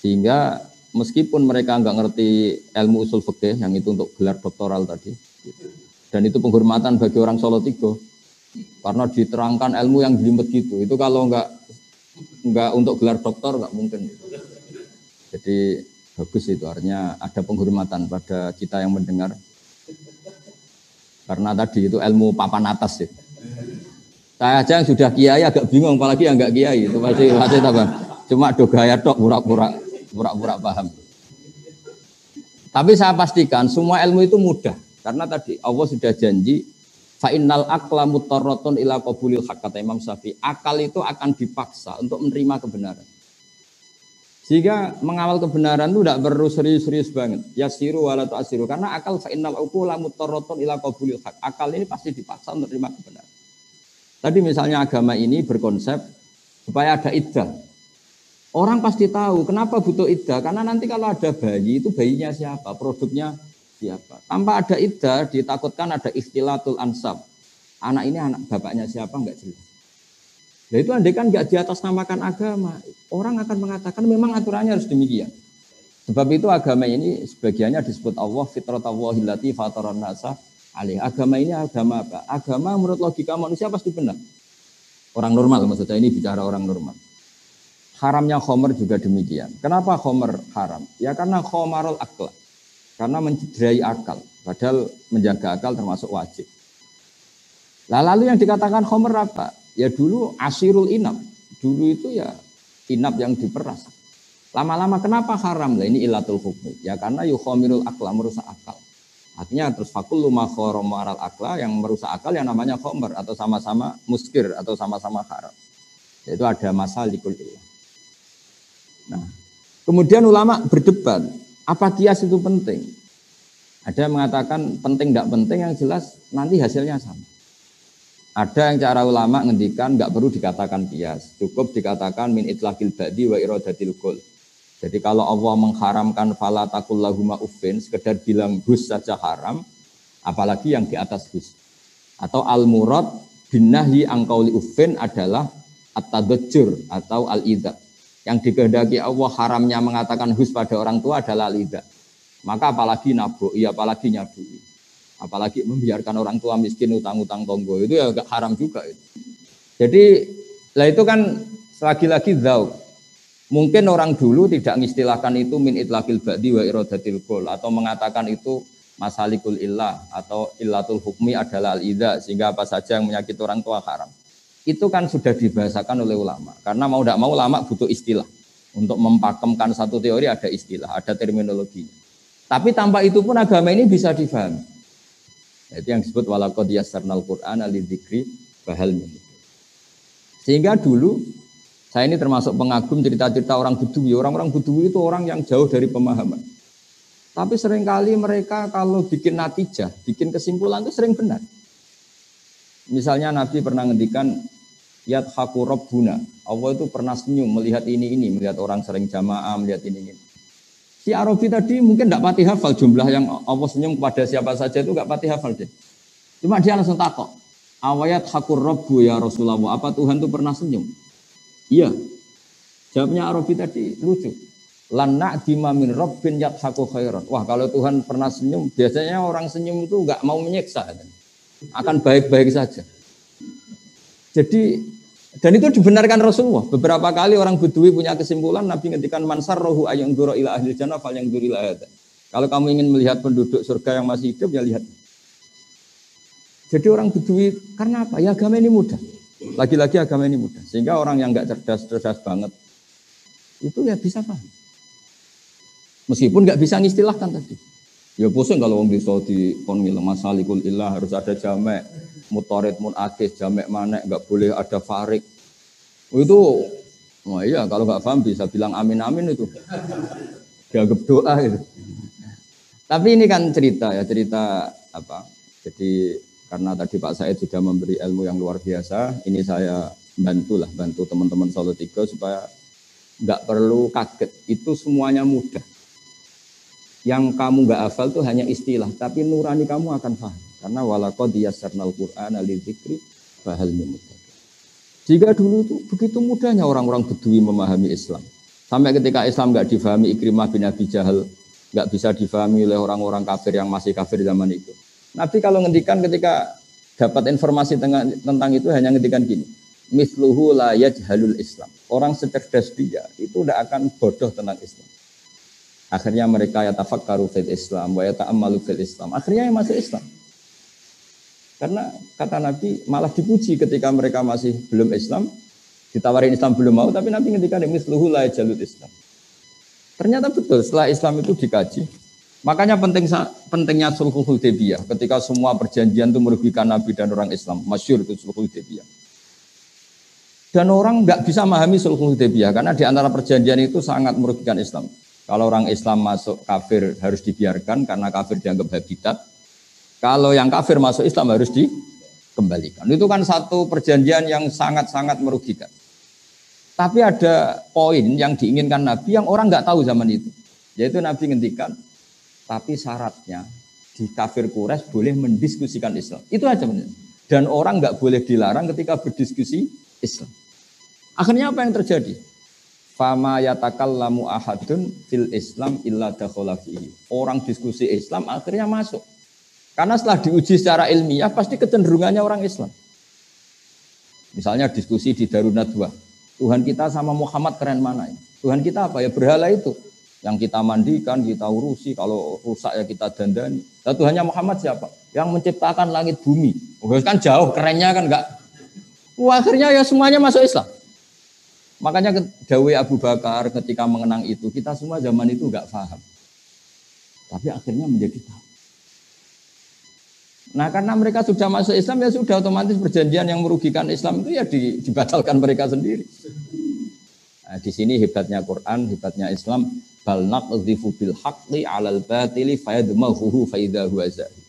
Sehingga meskipun mereka nggak ngerti ilmu usul fikih yang itu untuk gelar doktoral tadi, dan itu penghormatan bagi orang Solo Tigo, karena diterangkan ilmu yang jelimet gitu. Itu kalau nggak untuk gelar doktor nggak mungkin. Jadi bagus itu, artinya ada penghormatan pada kita yang mendengar. Karena tadi itu ilmu papan atas ya. Saya aja yang sudah kiai agak bingung, apalagi yang nggak kiai itu pasti tambah. Cuma do gaya tok pura-pura paham. Tapi saya pastikan semua ilmu itu mudah, karena tadi Allah sudah janji fa innal aqla mutarratun ila qabulil haq, kata Imam Syafi'i. Akal itu akan dipaksa untuk menerima kebenaran. Sehingga mengawal kebenaran itu tidak perlu serius-serius banget. Yasiru wala tu'asiru, karena akal fa innal uqula mutarratun ila qabulil haq. Akal ini pasti dipaksa untuk menerima kebenaran. Tadi misalnya agama ini berkonsep supaya ada iddah. Orang pasti tahu kenapa butuh iddah, karena nanti kalau ada bayi itu bayinya siapa, produknya siapa. Tanpa ada iddah ditakutkan ada ikhtilatul ansab. Anak ini anak bapaknya siapa enggak jelas. Nah itu andai kan enggak diatasnamakan agama, orang akan mengatakan memang aturannya harus demikian. Sebab itu agama ini sebagiannya disebut Allah fitratallahi allati fataran nasa alih. Agama ini agama apa? Agama menurut logika manusia pasti benar. Orang normal, maksudnya ini bicara orang normal. Haramnya khomer juga demikian. Kenapa khomer haram? Ya karena khomarul akal. Karena mencederai akal. Padahal menjaga akal termasuk wajib. Lalu yang dikatakan khomer apa? Ya dulu asirul inab. Dulu itu ya inab yang diperas. Lama-lama kenapa haram? Lah ini ilatul hukmi. Ya karena yukhomirul akla, merusak akal. Artinya terus fakul lumakhoro maral akla, yang merusak akal yang namanya khomer atau sama-sama muskir atau sama-sama haram. Yaitu ada masalikul ilah. Nah, kemudian ulama berdebat, apa kias itu penting? Ada yang mengatakan penting tidak penting, yang jelas nanti hasilnya sama. Ada yang cara ulama ngendikan nggak perlu dikatakan kias, cukup dikatakan min itlaqil ba'di wa iradatil qul. Jadi kalau Allah mengharamkan fala taqul lahuma uffin, sekedar bilang hus saja haram, apalagi yang di atas hus. Atau al-murad bin nahyi an qauli uffin adalah at-tadajjur atau al-idza. Yang dikehendaki Allah haramnya mengatakan hus pada orang tua adalah al-idza. Maka apalagi naboi, apalagi nyabui. Apalagi membiarkan orang tua miskin utang-utang tonggo, itu ya agak haram juga itu. Jadi lah itu kan lagi-lagi dzauq. Mungkin orang dulu tidak mengistilahkan itu min itlaqil ba'di wa iradatil qul, atau mengatakan itu masalikul illah atau illatul hukmi adalah al-idza, sehingga apa saja yang menyakiti orang tua haram. Itu kan sudah dibahasakan oleh ulama. Karena mau tidak mau ulama butuh istilah. Untuk mempakemkan satu teori ada istilah, ada terminologinya. Tapi tanpa itu pun agama ini bisa difahami. Itu yang disebut walaqad yassarnal Qur'ana lidzikri fahal min. Sehingga dulu saya ini termasuk pengagum cerita-cerita orang Bedui. Orang-orang Bedui itu orang yang jauh dari pemahaman. Tapi seringkali mereka kalau bikin natijah, bikin kesimpulan itu sering benar. Misalnya Nabi pernah ngendikan yadhaku rabbuna. Allah itu pernah senyum melihat ini, melihat orang sering jamaah, melihat ini. Si Arabi tadi mungkin tidak pati hafal jumlah yang Allah senyum kepada siapa saja itu enggak pati hafal deh. Cuma dia langsung takok. Awayat hakur rabbu ya Rasulullah. Apa Tuhan itu pernah senyum? Iya. Jawabnya Arabi tadi lucu. Lan na'dima min rabbin yadhaku khairan. Wah, kalau Tuhan pernah senyum, biasanya orang senyum itu enggak mau menyiksa. Akan baik-baik saja. Jadi, dan itu dibenarkan Rasulullah. Beberapa kali orang Bedui punya kesimpulan, Nabi ngendikan mansar rohu ayang duro ila ahli jannah fal yang duri ila hadza. Kalau kamu ingin melihat penduduk surga yang masih hidup, ya lihat. Jadi orang Bedui, karena apa? Ya agama ini mudah. Lagi-lagi agama ini mudah. Sehingga orang yang enggak cerdas banget, itu ya bisa paham. Meskipun enggak bisa ngistilahkan tadi. Ya pusing kalau orang bisa dikonil masalikul illah harus ada jamek, mutarid munakis, jamek manek, enggak boleh ada farik. Itu, wah iya kalau enggak paham bisa bilang amin-amin itu. Dianggap doa itu. Tapi ini kan cerita apa? Jadi karena tadi Pak Said sudah memberi ilmu yang luar biasa, ini saya bantu teman-teman Solo Tigo supaya enggak perlu kaget. Itu semuanya mudah. Yang kamu enggak hafal itu hanya istilah, tapi nurani kamu akan paham. Karena walaqad yassarnal Qur'ana lidzikri fahal min muddakir. Jika dulu itu begitu mudahnya orang-orang Bedui memahami Islam. Sampai ketika Islam nggak difahami Ikrimah bin Abi Jahal, nggak bisa difahami oleh orang-orang kafir yang masih kafir zaman itu. Nabi kalau ngendikan ketika dapat informasi tentang itu hanya ngendikan gini, misluhu la yajhalul Islam. Orang secerdas dia itu tidak akan bodoh tentang Islam. Akhirnya mereka yatafakkaru fil Islam wa yata'ammalu fil Islam. Akhirnya yang masuk Islam. Karena kata Nabi malah dipuji ketika mereka masih belum Islam, ditawarin Islam belum mau, tapi Nabi ngendikan misluhu la yajhalul Islam. Ternyata betul setelah Islam itu dikaji. Makanya pentingnya sulhul Hudaybiyah ketika semua perjanjian itu merugikan Nabi dan orang Islam. Masyhur itu sulhul Hudaybiyah. Dan orang nggak bisa memahami sulhul Hudaybiyah karena di antara perjanjian itu sangat merugikan Islam. Kalau orang Islam masuk kafir harus dibiarkan karena kafir dianggap habitat. Kalau yang kafir masuk Islam harus dikembalikan. Itu kan satu perjanjian yang sangat-sangat merugikan. Tapi ada poin yang diinginkan Nabi yang orang nggak tahu zaman itu. Yaitu Nabi ngendikan, tapi syaratnya di kafir Quraisy boleh mendiskusikan Islam. Itu aja benar. Dan orang nggak boleh dilarang ketika berdiskusi Islam. Akhirnya apa yang terjadi? Fama yatakallamu ahadun fil Islam illa dakhala fihi. Orang diskusi Islam akhirnya masuk. Karena setelah diuji secara ilmiah pasti kecenderungannya orang Islam. Misalnya diskusi di Darun Nadwah. Tuhan kita sama Muhammad keren mana ya? Tuhan kita apa ya? Berhala itu. Yang kita mandikan, kita urusi. Kalau rusak ya kita dandani. Nah, Tuhannya Muhammad siapa? Yang menciptakan langit bumi. Oh, kan jauh, kerennya kan enggak. Wah, akhirnya ya semuanya masuk Islam. Makanya dawai Abu Bakar ketika mengenang itu, kita semua zaman itu enggak paham. Tapi akhirnya menjadi tahu. Nah karena mereka sudah masuk Islam ya sudah otomatis perjanjian yang merugikan Islam itu ya dibatalkan mereka sendiri. Nah, di sini hebatnya Quran, hebatnya Islam. Bal naqdhifu bil haqqi 'alal batili fayadmaghuhu fa idza huwa zahir.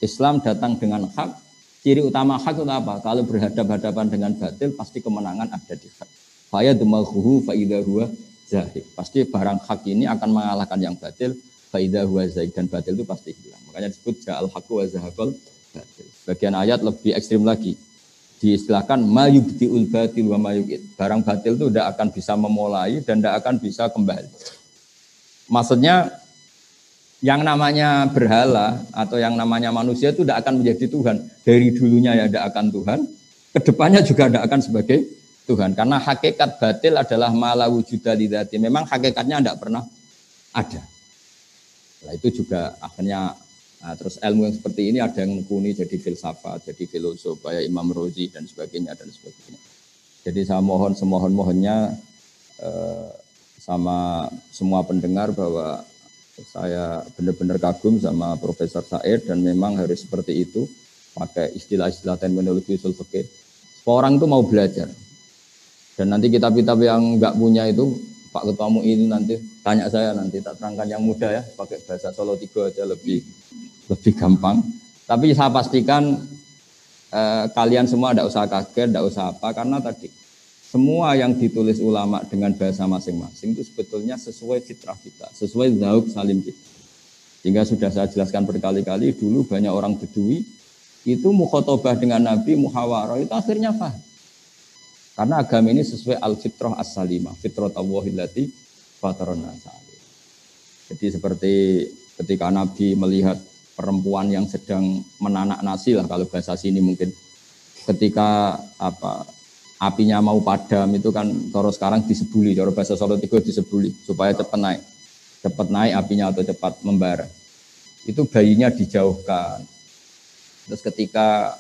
Islam datang dengan hak. Ciri utama hak itu apa? Kalau berhadapan-hadapan dengan batil pasti kemenangan ada di hak. Fayadmaghuhu fa idza huwa zahir. Pasti barang hak ini akan mengalahkan yang batil. Fa idza huwa zahir, dan batil itu pasti hilang. Makanya disebut ja'al haqqu wa zahaqal batil. Bagian ayat lebih ekstrim lagi. Diistilahkan mayubdiul batil wa mayuqid. Barang batil itu tidak akan bisa memulai dan tidak akan bisa kembali. Maksudnya yang namanya berhala atau yang namanya manusia itu tidak akan menjadi Tuhan. Dari dulunya ya tidak akan Tuhan, kedepannya juga tidak akan sebagai Tuhan. Karena hakikat batil adalah mala wujuda lidzati. Memang hakikatnya tidak pernah ada. Nah itu juga akhirnya terus ilmu yang seperti ini ada yang menekuni jadi filsafat, jadi filosof, kayak Imam Rozi dan sebagainya dan sebagainya. Jadi saya mohon semohon-mohonnya sama semua pendengar bahwa saya benar-benar kagum sama Profesor Said dan memang harus seperti itu, pakai istilah-istilah terminologi usul fikih. Orang itu mau belajar. Dan nanti kitab-kitab yang enggak punya itu Pak Ketua MUI itu nanti tanya saya, nanti tak terangkan yang mudah ya, pakai bahasa Solo 3 aja lebih gampang. Tapi saya pastikan kalian semua tidak usah kaget, tidak usah apa, karena tadi semua yang ditulis ulama dengan bahasa masing-masing itu sebetulnya sesuai fitrah kita, sesuai zauq salim kita. Sehingga sudah saya jelaskan berkali-kali, dulu banyak orang Bedui itu mukhotobah dengan Nabi, muhawarah itu akhirnya paham. Karena agama ini sesuai al-fitrah as-salimah, fitrah Allahillati fatarona sa'alih. Jadi seperti ketika Nabi melihat perempuan yang sedang menanak nasi lah, kalau bahasa sini mungkin. Ketika apinya mau padam itu kan kalau sekarang disebuli, kalau bahasa Solo 3 disebuli supaya cepat naik apinya atau cepat membara. Itu bayinya dijauhkan. Terus ketika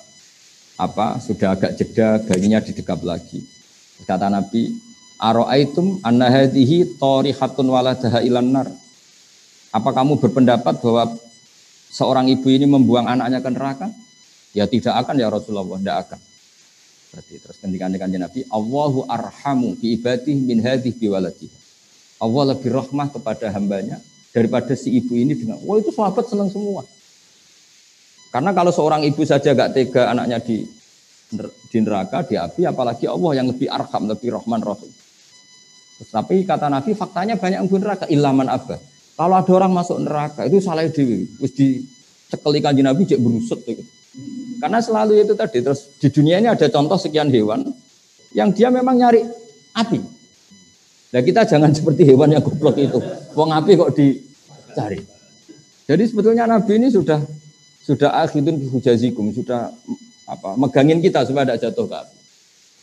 sudah agak jeda, bayinya didekap lagi. Kata Nabi, aro'aitum anna hadhihi tarihatun waladaha ilan nar. Apa kamu berpendapat bahwa seorang ibu ini membuang anaknya ke neraka? Ya tidak akan ya Rasulullah, tidak akan. Berarti terus ketika Nabi, Allahu arhamu bi ibadihi min hadhihi bi waladihi. Allah lebih rahmah kepada hambanya daripada si ibu ini dengan. Wah itu sahabat senang semua. Karena kalau seorang ibu saja gak tega anaknya di neraka, di api, apalagi Allah yang lebih arham, lebih rahman rahim. Tapi kata Nabi, faktanya banyak yang di neraka, ilaman abah. Kalau ada orang masuk neraka, itu salah dewi. Terus dicekeli kanjeng Nabi, cek berusut. Gitu. Karena selalu itu tadi. Terus di dunia ini ada contoh sekian hewan, yang dia memang nyari api. Nah kita jangan seperti hewan yang goblok itu. Wong api kok dicari. Jadi sebetulnya Nabi ini sudah akhidun hujazikum, sudah megangin kita supaya tidak jatuh ke api.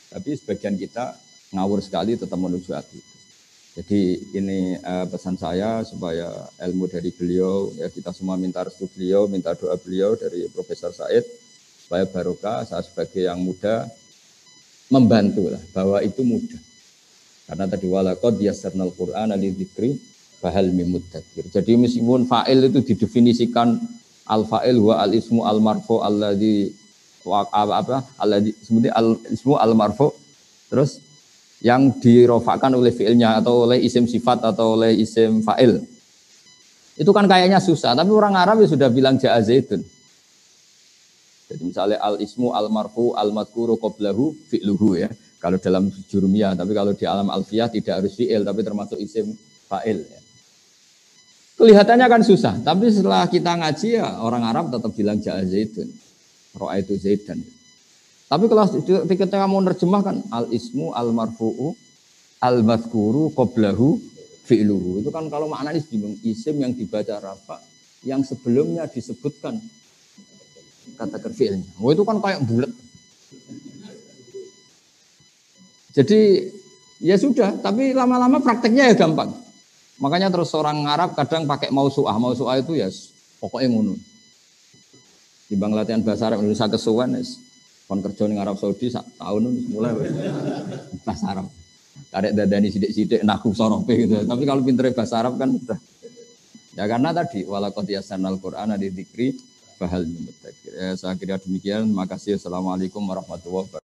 Tapi sebagian kita ngawur sekali tetap menuju api. Jadi ini pesan saya supaya ilmu dari beliau, ya kita semua minta restu beliau, minta doa beliau dari Profesor Said, supaya barokah. Saya sebagai yang muda membantu lah bahwa itu mudah. Karena tadi walaqad yassarnal Qur'ana lidzikri fahal mim mudzakir. Jadi meskipun fa'il itu didefinisikan al-fa'il wa al-ismu al-marfu alladzi alladzi sebenarnya al-ismu al-marfu, terus yang dirofakkan oleh fiilnya atau oleh isim sifat atau oleh isim fa'il. Itu kan kayaknya susah, tapi orang Arab ya sudah bilang ja'a zaidun. Jadi misalnya al-ismu al-marfu al-madhkuru qablahu fi'luhu ya. Kalau dalam jurumiyah, tapi kalau di alam alfiyah tidak harus fi'il tapi termasuk isim fa'il ya. Kelihatannya kan susah, tapi setelah kita ngaji ya orang Arab tetap bilang ja'a zaidun. Ra'aitu zaidan. Tapi kalau ketika mau nerjemahkan al-ismu al-marfu'u al-madhkuru qablahu fi'luhu. Itu kan kalau maknanya bingung, isim yang dibaca rafa yang sebelumnya disebutkan kata fi'ilnya. Oh itu kan kayak bulat. Jadi ya sudah, tapi lama-lama prakteknya ya gampang. Makanya terus orang Arab kadang pakai mausu'ah. Mausu'ah itu ya pokoknya ngono. Timbang latihan bahasa Arab Indonesia kesuwen kon kerja ning Arab Saudi sak tahun mulai bahasa Arab. Karek dadani sithik-sithik nahu sorope gitu. Tapi kalau pintere bahasa Arab kan sudah. Ya karena tadi walaqad yasanal Qur'ana lidzikri fahal mudzakir. Saya kira demikian. Terima kasih. Assalamualaikum warahmatullahi wabarakatuh.